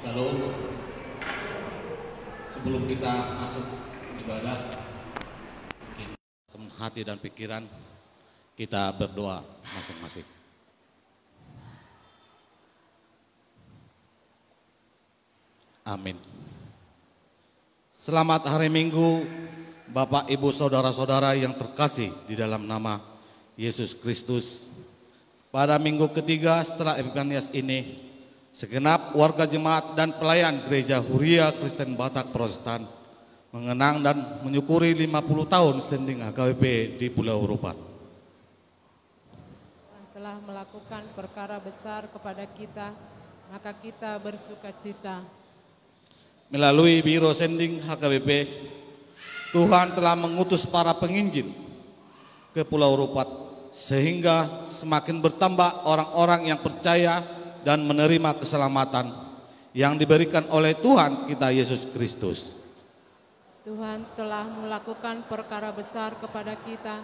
Shalom. Sebelum kita masuk ibadah, hati dan pikiran kita berdoa masing-masing. Amin. Selamat hari Minggu, Bapak, Ibu, Saudara-saudara yang terkasih di dalam nama Yesus Kristus. Pada minggu ketiga setelah Epifanias ini, segenap warga jemaat dan pelayan Gereja Huria Kristen Batak Protestan mengenang dan menyukuri 50 tahun standing HKBP di Pulau Rupat. Telah melakukan perkara besar kepada kita, maka kita bersukacita. Melalui Biro Sending HKBP, Tuhan telah mengutus para penginjil ke Pulau Rupat sehingga semakin bertambah orang-orang yang percaya dan menerima keselamatan yang diberikan oleh Tuhan kita Yesus Kristus. Tuhan telah melakukan perkara besar kepada kita,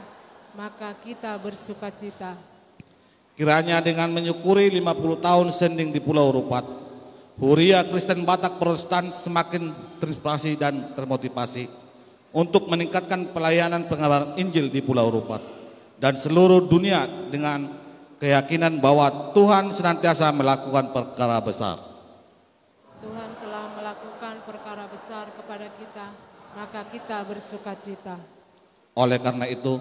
maka kita bersukacita. Kiranya dengan menyukuri 50 tahun sending di Pulau Rupat, Huria Kristen Batak Protestan semakin terinspirasi dan termotivasi untuk meningkatkan pelayanan pengabaran Injil di Pulau Rupat dan seluruh dunia dengan keyakinan bahwa Tuhan senantiasa melakukan perkara besar. Tuhan telah melakukan perkara besar kepada kita, maka kita bersukacita. Oleh karena itu,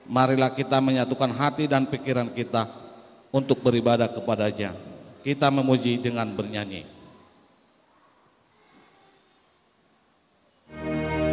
marilah kita menyatukan hati dan pikiran kita untuk beribadah kepada-Nya. Kita memuji dengan bernyanyi. Oh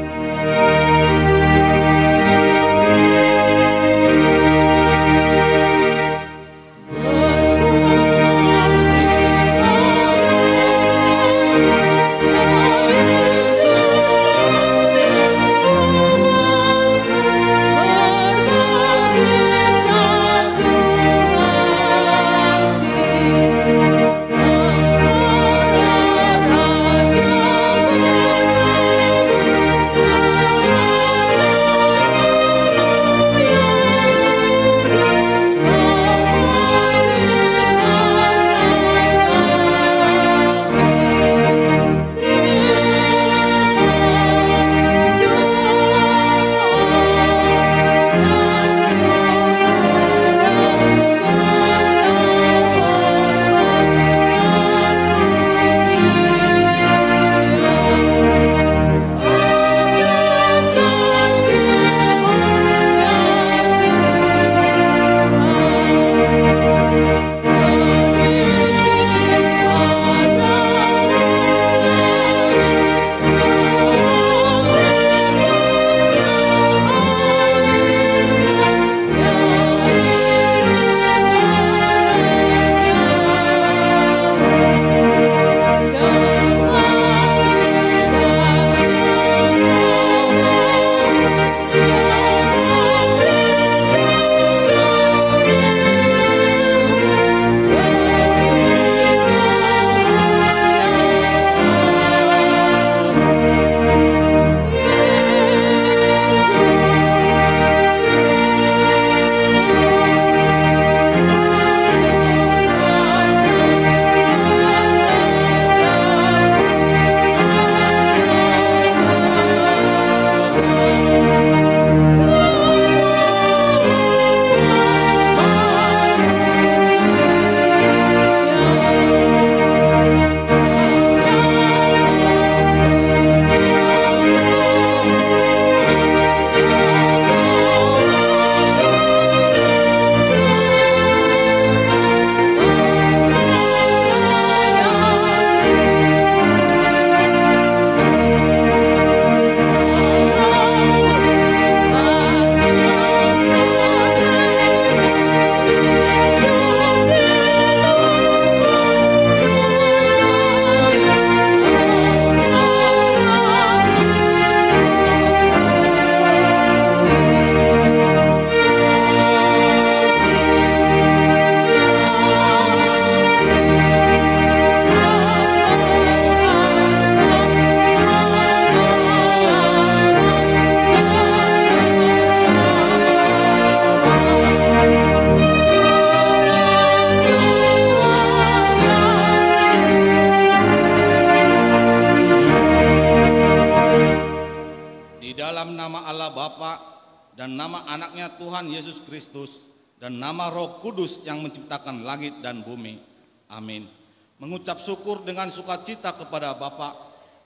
dan nama anaknya Tuhan Yesus Kristus, dan nama Roh Kudus yang menciptakan langit dan bumi. Amin. Mengucap syukur dengan sukacita kepada Bapa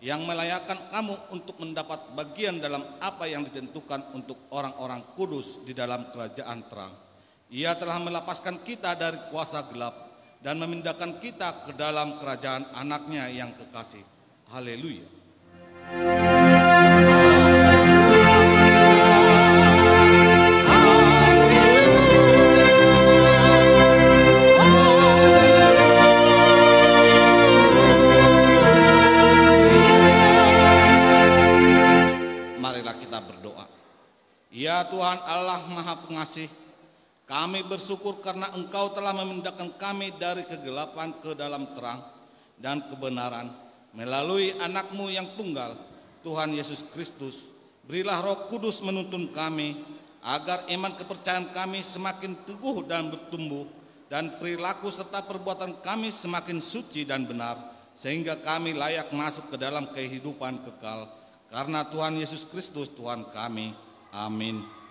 yang melayakkan kamu untuk mendapat bagian dalam apa yang ditentukan untuk orang-orang kudus di dalam kerajaan terang. Ia telah melepaskan kita dari kuasa gelap dan memindahkan kita ke dalam kerajaan anaknya yang kekasih. Haleluya. Marilah kita berdoa. Ya Tuhan Allah Maha Pengasih, kami bersyukur karena Engkau telah memindahkan kami dari kegelapan ke dalam terang dan kebenaran melalui anak-Mu yang tunggal, Tuhan Yesus Kristus. Berilah Roh Kudus menuntun kami, agar iman kepercayaan kami semakin teguh dan bertumbuh, dan perilaku serta perbuatan kami semakin suci dan benar, sehingga kami layak masuk ke dalam kehidupan kekal. Karena Tuhan Yesus Kristus Tuhan kami. Amin.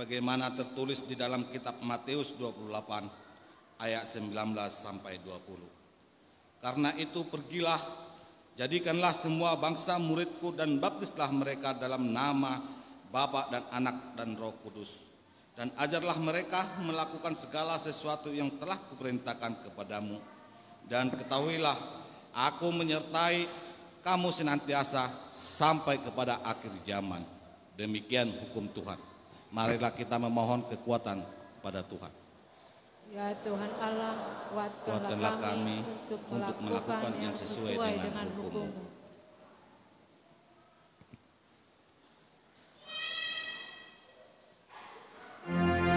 sebagaimana tertulis di dalam kitab Matius 28 ayat 19 sampai 20. Karena itu pergilah, jadikanlah semua bangsa muridku dan baptislah mereka dalam nama Bapa dan Anak dan Roh Kudus. Dan ajarlah mereka melakukan segala sesuatu yang telah kuperintahkan kepadamu. Dan ketahuilah, aku menyertai kamu senantiasa sampai kepada akhir zaman. Demikian hukum Tuhan. Marilah kita memohon kekuatan kepada Tuhan. Ya Tuhan Allah, kuatkanlah kami untuk melakukan yang sesuai dengan hukum-Mu. Amin.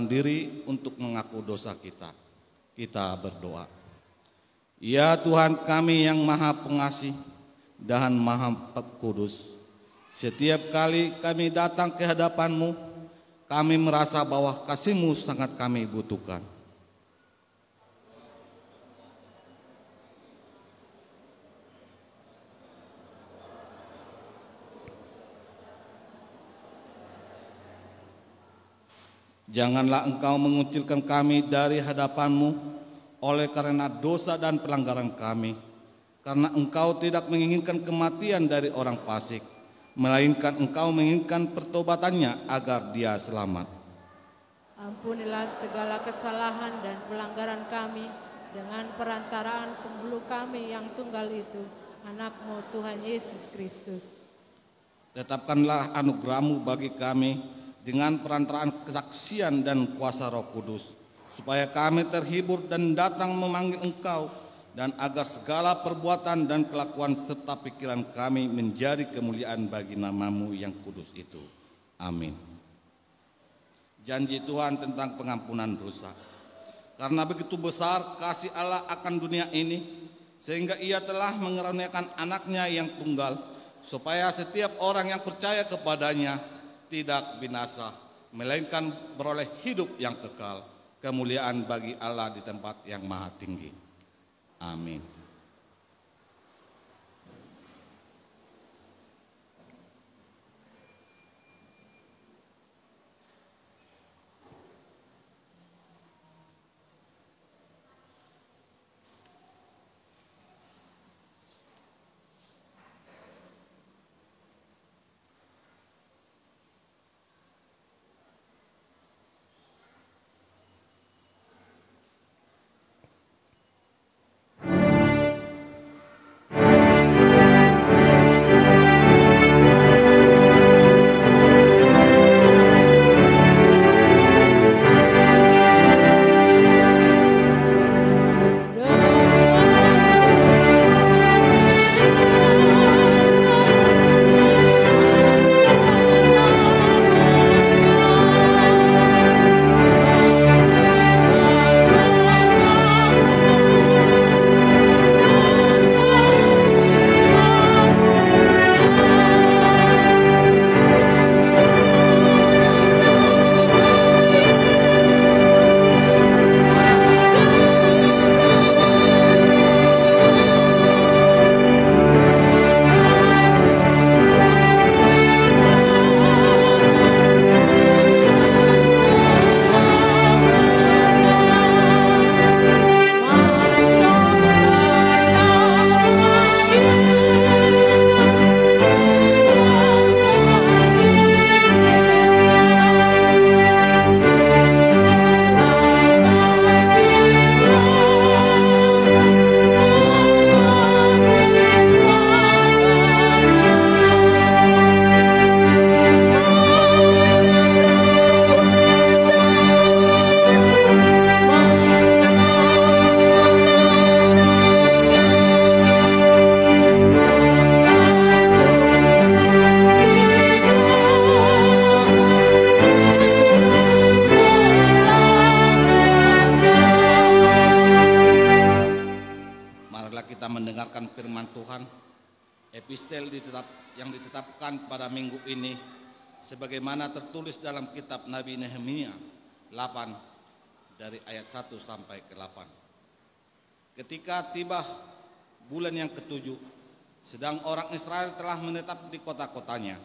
menyerahkan diri untuk mengaku dosa kita. Kita berdoa. Ya Tuhan kami yang Maha Pengasih dan Maha Kudus, setiap kali kami datang ke hadapan-Mu, kami merasa bahwa kasih-Mu sangat kami butuhkan. Janganlah Engkau mengucilkan kami dari hadapan-Mu oleh karena dosa dan pelanggaran kami, karena Engkau tidak menginginkan kematian dari orang fasik, melainkan Engkau menginginkan pertobatannya agar dia selamat. Ampunilah segala kesalahan dan pelanggaran kami dengan perantaraan pembulu kami yang tunggal itu, Anak-Mu Tuhan Yesus Kristus. Tetapkanlah anugerah-Mu bagi kami dengan perantaraan kesaksian dan kuasa Roh Kudus, supaya kami terhibur dan datang memanggil Engkau, dan agar segala perbuatan dan kelakuan serta pikiran kami menjadi kemuliaan bagi nama-Mu yang kudus itu. Amin. Janji Tuhan tentang pengampunan dosa. Karena begitu besar kasih Allah akan dunia ini, sehingga Ia telah mengaruniakan Anak-Nya yang tunggal, supaya setiap orang yang percaya kepadanya tidak binasa, melainkan beroleh hidup yang kekal. Kemuliaan bagi Allah di tempat yang maha tinggi. Amin. Epistel yang ditetapkan pada minggu ini sebagaimana tertulis dalam kitab Nabi Nehemia 8 dari ayat 1 sampai ke 8. Ketika tiba bulan yang ketujuh, sedang orang Israel telah menetap di kota-kotanya.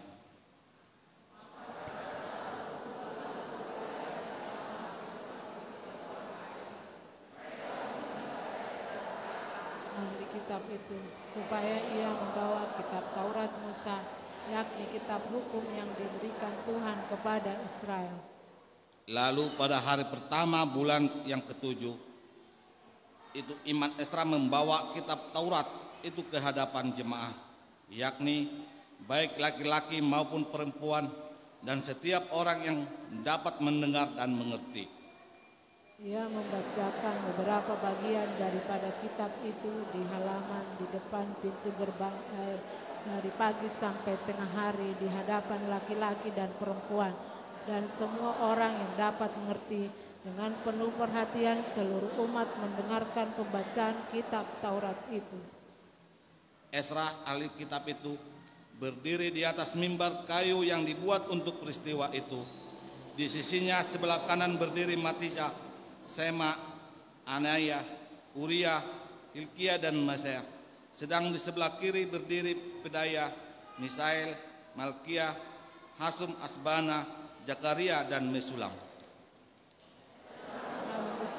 Ahli kitab itu, supaya ia membawa kitab Taurat Musa, yakni kitab hukum yang diberikan Tuhan kepada Israel. Lalu pada hari pertama bulan yang ketujuh, itu Imam Esra membawa kitab Taurat itu ke hadapan jemaah, yakni baik laki-laki maupun perempuan dan setiap orang yang dapat mendengar dan mengerti. Ia membacakan beberapa bagian daripada kitab itu di halaman di depan pintu gerbang dari pagi sampai tengah hari di hadapan laki-laki dan perempuan dan semua orang yang dapat mengerti. Dengan penuh perhatian seluruh umat mendengarkan pembacaan kitab Taurat itu. Esra, ahli kitab itu, berdiri di atas mimbar kayu yang dibuat untuk peristiwa itu. Di sisinya sebelah kanan berdiri Matisya, Sema, Anaya, Uria, Hilkia, dan Maseah. Sedang di sebelah kiri berdiri Pedaya, Misael, Malkia, Hasum, Asbana, Zakaria, dan Mesulam.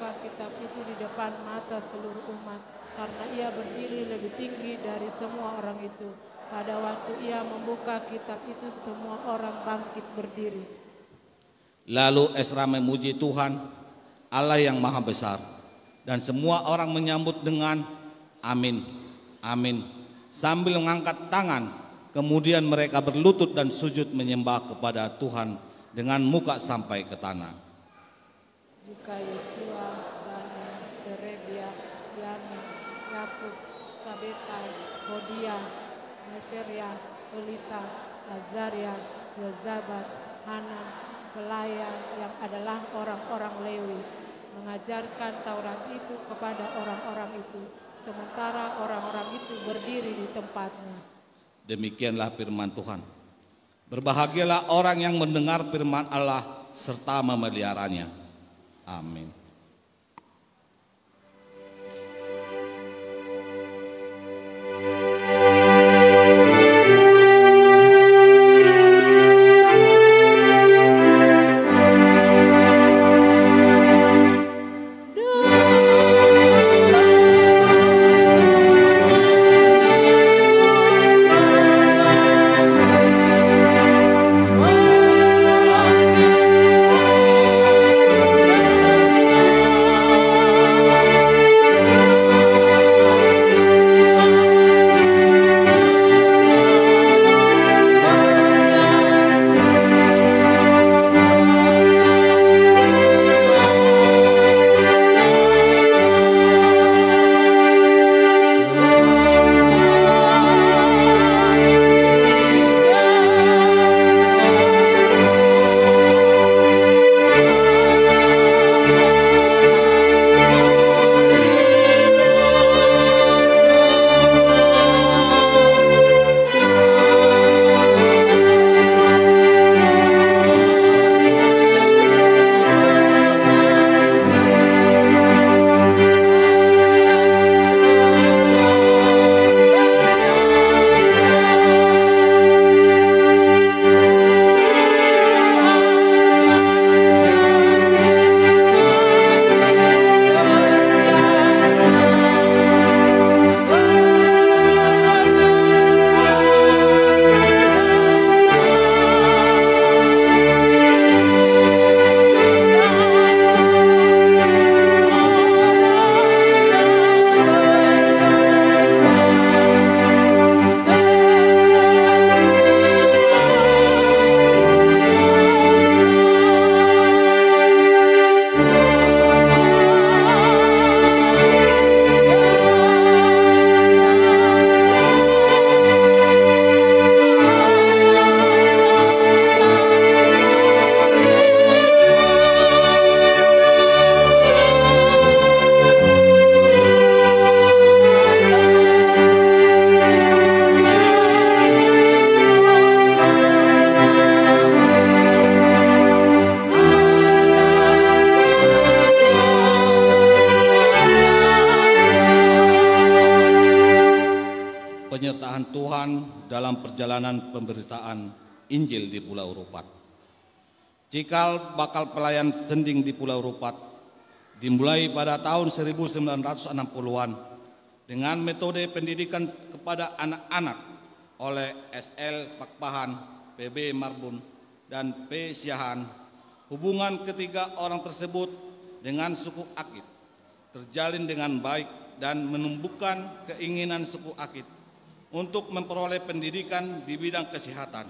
Kitab itu di depan mata seluruh umat, karena ia berdiri lebih tinggi dari semua orang itu. Pada waktu ia membuka kitab itu, semua orang bangkit berdiri. Lalu Esra memuji Tuhan, Allah yang Maha Besar, dan semua orang menyambut dengan amin, amin, sambil mengangkat tangan. Kemudian mereka berlutut dan sujud menyembah kepada Tuhan dengan muka sampai ke tanah. Juga Yesua, Bani, Serebia, Yamin, Yakub, Sabetai, Hodia, Meseria, Elita, Azaria, Yozabat, Hanan, pelayan yang adalah orang-orang Lewi, mengajarkan Taurat itu kepada orang-orang itu, sementara orang-orang itu berdiri di tempatnya. Demikianlah firman Tuhan. Berbahagialah orang yang mendengar firman Allah serta memeliharanya. Amin. Penyertaan Tuhan dalam perjalanan pemberitaan Injil di Pulau Rupat. Cikal bakal pelayan sending di Pulau Rupat dimulai pada tahun 1960-an dengan metode pendidikan kepada anak-anak oleh SL Pakpahan, PB Marbun, dan P. Siahan. Hubungan ketiga orang tersebut dengan suku Akit terjalin dengan baik dan menumbuhkan keinginan suku Akit untuk memperoleh pendidikan di bidang kesehatan.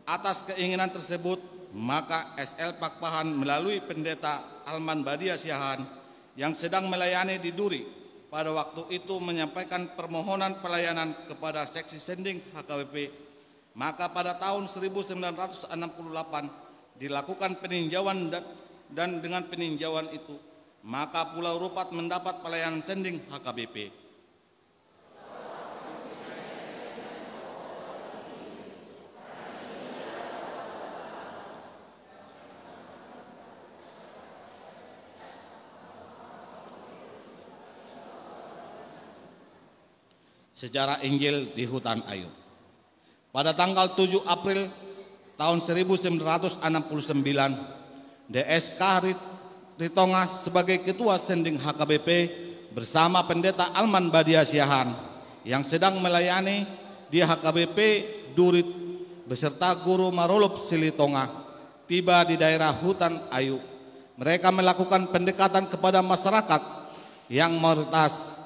Atas keinginan tersebut, maka SL Pakpahan melalui pendeta Alman Badia Siahan yang sedang melayani di Duri pada waktu itu menyampaikan permohonan pelayanan kepada seksi sending HKBP. Maka pada tahun 1968 dilakukan peninjauan dan dengan peninjauan itu, maka Pulau Rupat mendapat pelayanan sending HKBP. Sejarah Injil di Hutan Ayu. Pada tanggal 7 April tahun 1969, DSK Ritongas sebagai Ketua Sending HKBP bersama Pendeta Alman Badia Siahan yang sedang melayani di HKBP Durit beserta Guru Marulup Silitonga tiba di daerah Hutan Ayu. Mereka melakukan pendekatan kepada masyarakat yang mayoritas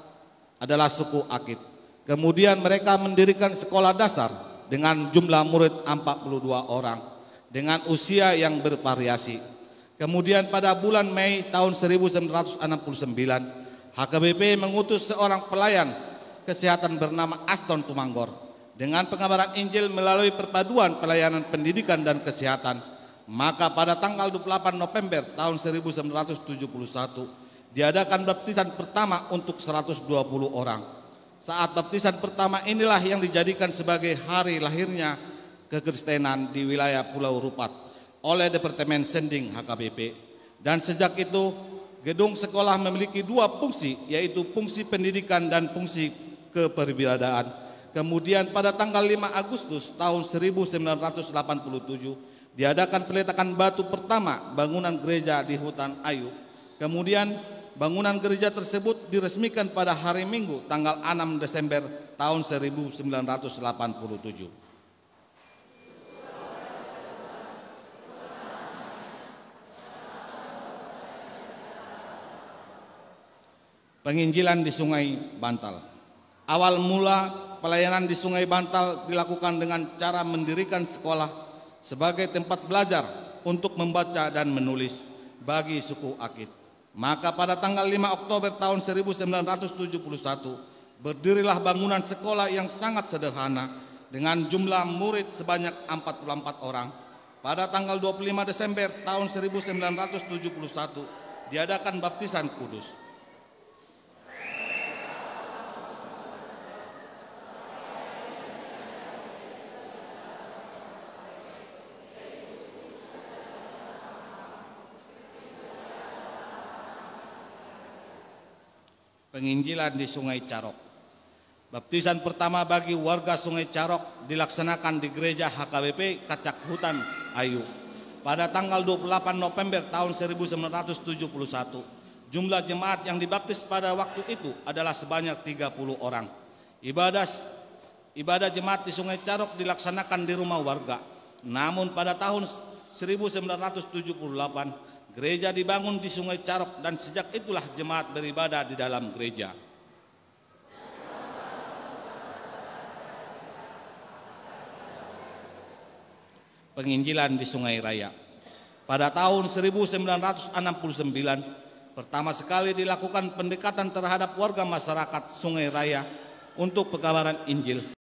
adalah suku Akit. Kemudian mereka mendirikan sekolah dasar dengan jumlah murid 42 orang dengan usia yang bervariasi. Kemudian pada bulan Mei tahun 1969, HKBP mengutus seorang pelayan kesehatan bernama Aston Tumanggor dengan pengabaran Injil melalui perpaduan pelayanan pendidikan dan kesehatan. Maka pada tanggal 28 November tahun 1971 diadakan baptisan pertama untuk 120 orang. Saat baptisan pertama inilah yang dijadikan sebagai hari lahirnya kekristenan di wilayah Pulau Rupat oleh Departemen Sending HKBP. Dan sejak itu gedung sekolah memiliki dua fungsi, yaitu fungsi pendidikan dan fungsi keperibadatan. Kemudian pada tanggal 5 Agustus tahun 1987 diadakan peletakan batu pertama bangunan gereja di Hutan Ayu. Kemudian bangunan gereja tersebut diresmikan pada hari Minggu tanggal 6 Desember tahun 1987. Penginjilan di Sungai Bantal. Awal mula pelayanan di Sungai Bantal dilakukan dengan cara mendirikan sekolah sebagai tempat belajar untuk membaca dan menulis bagi suku Akit. Maka pada tanggal 5 Oktober tahun 1971 berdirilah bangunan sekolah yang sangat sederhana dengan jumlah murid sebanyak 44 orang. Pada tanggal 25 Desember tahun 1971 diadakan baptisan kudus. Penginjilan di Sungai Carok. Baptisan pertama bagi warga Sungai Carok dilaksanakan di gereja HKBP Kacak Hutan Ayu pada tanggal 28 November tahun 1971. Jumlah jemaat yang dibaptis pada waktu itu adalah sebanyak 30 orang. Ibadah jemaat di Sungai Carok dilaksanakan di rumah warga. Namun pada tahun 1978 gereja dibangun di Sungai Carok dan sejak itulah jemaat beribadah di dalam gereja. Penginjilan di Sungai Raya. Pada tahun 1969 pertama sekali dilakukan pendekatan terhadap warga masyarakat Sungai Raya untuk pekabaran Injil.